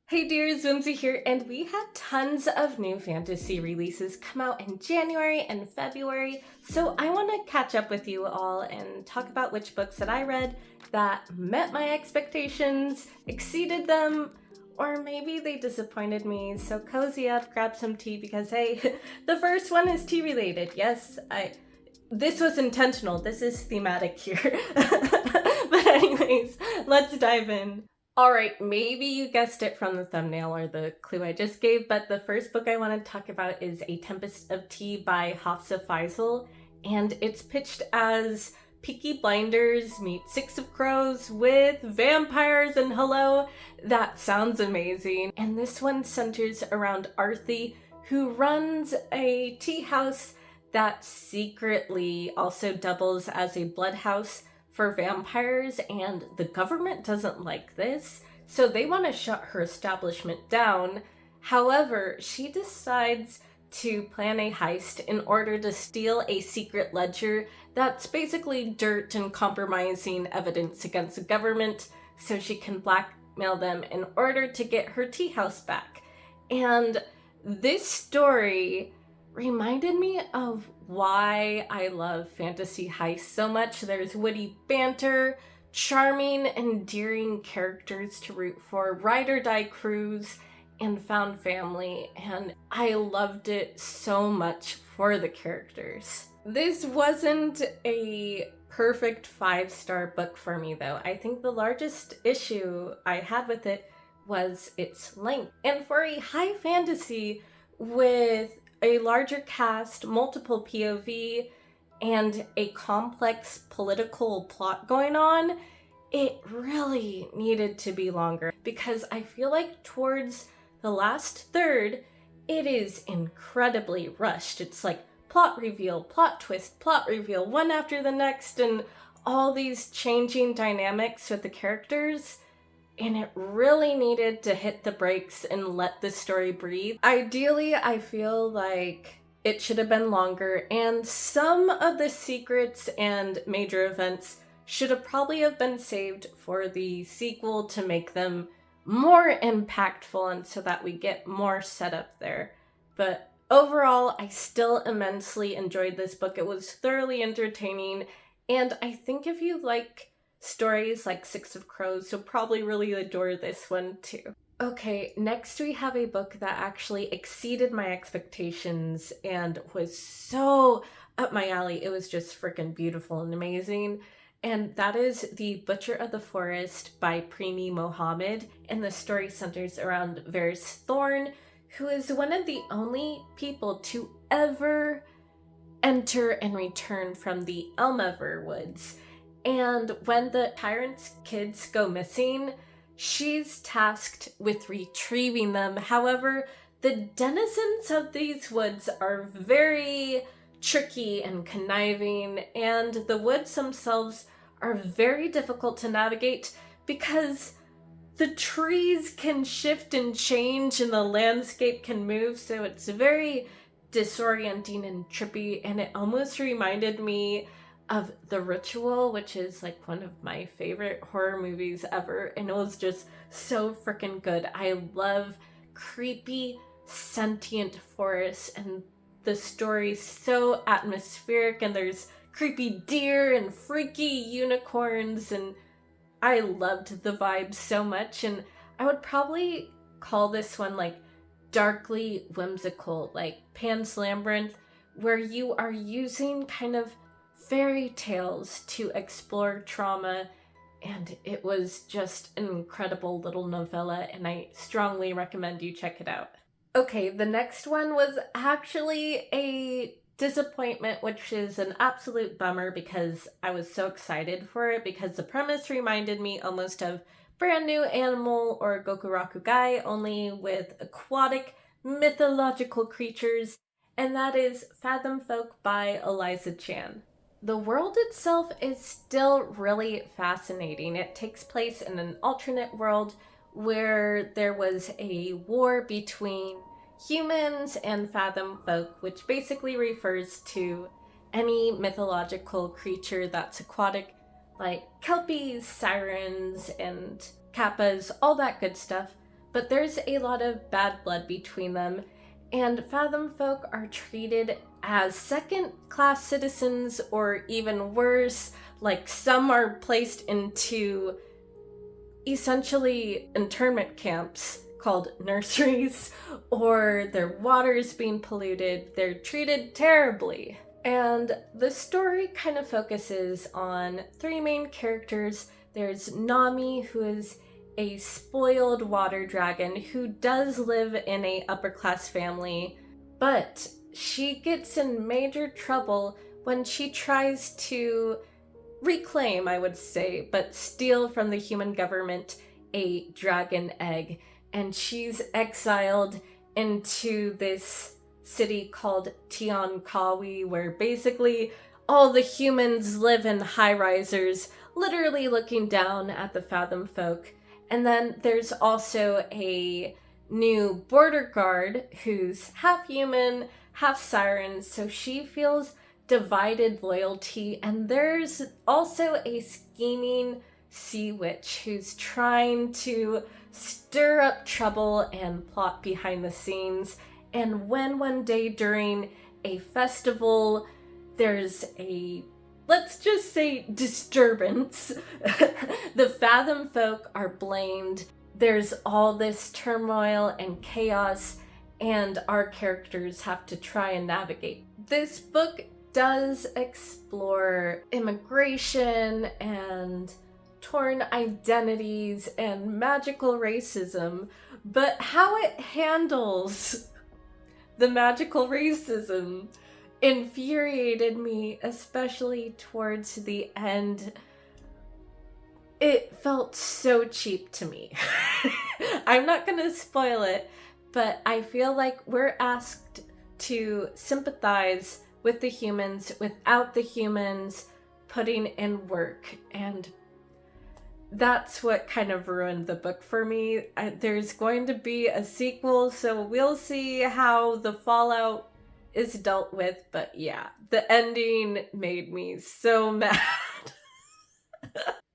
Hey dears, Whimsy here, and we had tons of new fantasy releases come out in January and February, so I want to catch up with you all and talk about which books that I read that met my expectations, exceeded them, or maybe they disappointed me. So cozy up, grab some tea, because hey, the first one is tea related. Yes, this was intentional, this is thematic here. But anyways, let's dive in. Alright, maybe you guessed it from the thumbnail or the clue I just gave, but the first book I want to talk about is A Tempest of Tea by Hafsah Faizal, and it's pitched as Peaky Blinders meet Six of Crows with vampires, and hello, that sounds amazing. And this one centers around Arthi, who runs a tea house that secretly also doubles as a blood house for vampires, and the government doesn't like this, so they want to shut her establishment down. However, she decides to plan a heist in order to steal a secret ledger that's basically dirt and compromising evidence against the government, so she can blackmail them in order to get her tea house back. And this story reminded me of why I love fantasy heists so much. There's witty banter, charming, endearing characters to root for, ride or die crews, and found family, and I loved it so much for the characters. This wasn't a perfect 5-star book for me though. I think the largest issue I had with it was its length. And for a high fantasy with a larger cast, multiple POV, and a complex political plot going on, it really needed to be longer, because I feel like towards the last third, it is incredibly rushed. It's like plot reveal, plot twist, plot reveal, one after the next, and all these changing dynamics with the characters. And it really needed to hit the brakes and let the story breathe. Ideally, I feel like it should have been longer, and some of the secrets and major events should have probably have been saved for the sequel to make them more impactful and so that we get more setup there. But overall, I still immensely enjoyed this book. It was thoroughly entertaining, and I think if you like stories like Six of Crows, you'll probably really adore this one too. Okay, next we have a book that actually exceeded my expectations and was so up my alley. It was just freaking beautiful and amazing. And that is The Butcher of the Forest by Premee Mohamed. And the story centers around Varys Thorn, who is one of the only people to ever enter and return from the Elmever Woods. And when the tyrant's kids go missing, she's tasked with retrieving them. However, the denizens of these woods are very tricky and conniving, and the woods themselves are very difficult to navigate because the trees can shift and change and the landscape can move, so it's very disorienting and trippy, and it almost reminded me of The Ritual, which is like one of my favorite horror movies ever, and it was just so freaking good. I love creepy, sentient forests, and the story's so atmospheric, and there's creepy deer and freaky unicorns, and I loved the vibe so much. And I would probably call this one like darkly whimsical, like Pan's Labyrinth, where you are using kind of fairy tales to explore trauma, and it was just an incredible little novella, and I strongly recommend you check it out. Okay, the next one was actually a disappointment, which is an absolute bummer because I was so excited for it, because the premise reminded me almost of Brand New Animal or Gokuraku Gai, only with aquatic mythological creatures, and that is Fathomfolk by Eliza Chan. The world itself is still really fascinating. It takes place in an alternate world where there was a war between humans and Fathomfolk, which basically refers to any mythological creature that's aquatic, like kelpies, sirens, and kappas, all that good stuff. but there's a lot of bad blood between them, and Fathomfolk are treated as second-class citizens, or even worse, like some are placed into essentially internment camps called nurseries, or their water is being polluted. They're treated terribly. And the story kind of focuses on three main characters. There's Nami, who is a spoiled water dragon who does live in a upper-class family, but she gets in major trouble when she tries to reclaim, I would say, but steal from the human government a dragon egg. And she's exiled into this city called Tiankawi, where basically all the humans live in high-risers, literally looking down at the Fathomfolk. And then there's also a new border guard who's half human, half siren, so she feels divided loyalty. And there's also a scheming sea witch who's trying to stir up trouble and plot behind the scenes. And when one day during a festival there's a, let's just say, disturbance, the Fathomfolk are blamed. There's all this turmoil and chaos, and our characters have to try and navigate. This book does explore immigration and torn identities and magical racism, but how it handles the magical racism infuriated me, especially towards the end. It felt so cheap to me. I'm not gonna spoil it, but I feel like we're asked to sympathize with the humans without the humans putting in work, and that's what kind of ruined the book for me. There's going to be a sequel, so we'll see how the fallout is dealt with, but yeah, the ending made me so mad.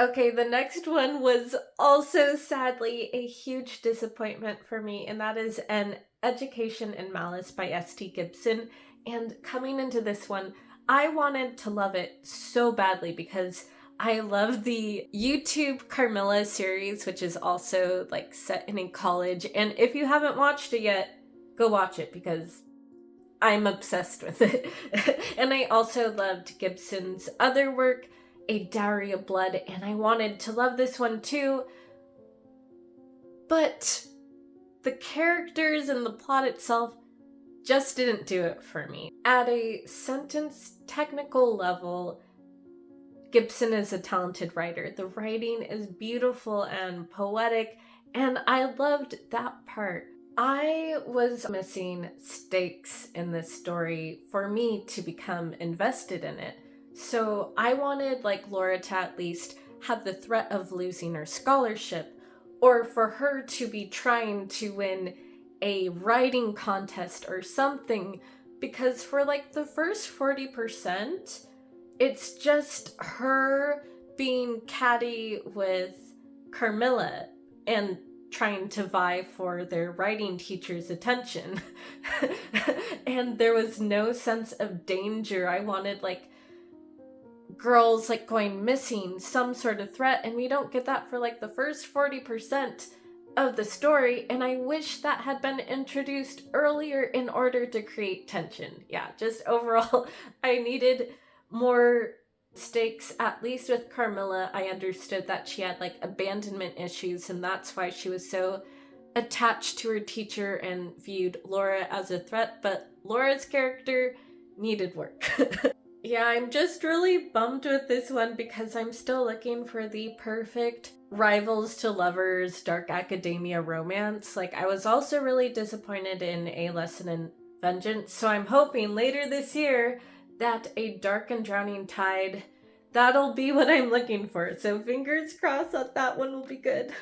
Okay, the next one was also sadly a huge disappointment for me, and that is An Education in Malice by S.T. Gibson. And coming into this one, I wanted to love it so badly because I love the YouTube Carmilla series, which is also like set in a college. And if you haven't watched it yet, go watch it because I'm obsessed with it. And I also loved Gibson's other work, A Dowry of Blood, and I wanted to love this one too. But the characters and the plot itself just didn't do it for me. At a sentence technical level, Gibson is a talented writer. The writing is beautiful and poetic, and I loved that part. I was missing stakes in this story for me to become invested in it. So I wanted, like Laura, to at least have the threat of losing her scholarship, or for her to be trying to win a writing contest or something, because for like the first 40%, it's just her being catty with Carmilla and trying to vie for their writing teacher's attention. And there was no sense of danger. I wanted like girls like going missing, some sort of threat, and we don't get that for like the first 40% of the story, and I wish that had been introduced earlier in order to create tension. Yeah, just overall, I needed more stakes, at least with Carmilla. I understood that she had like abandonment issues, and that's why she was so attached to her teacher and viewed Laura as a threat, but Laura's character needed work. Yeah, I'm just really bummed with this one because I'm still looking for the perfect rivals to lovers dark academia romance. Like, I was also really disappointed in A Lesson in Vengeance, so I'm hoping later this year that A Dark and Drowning Tide, that'll be what I'm looking for. So fingers crossed that that one will be good.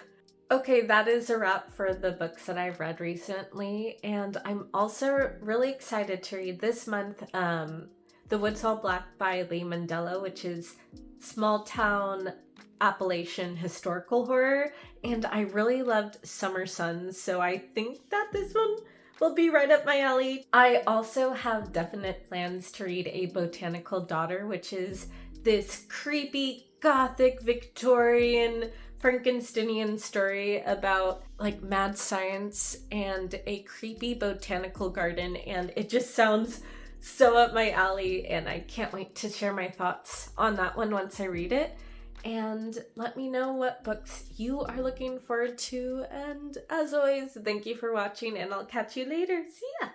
Okay, that is a wrap for the books that I've read recently, and I'm also really excited to read this month The Woods All Black by Lee Mandela, which is small town Appalachian historical horror, and I really loved Summer Suns, so I think that this one will be right up my alley. I also have definite plans to read A Botanical Daughter, which is this creepy gothic Victorian Frankensteinian story about like mad science and a creepy botanical garden, and it just sounds so up my alley, and I can't wait to share my thoughts on that one once I read it. And let me know what books you are looking forward to. And as always, thank you for watching, and I'll catch you later. See ya!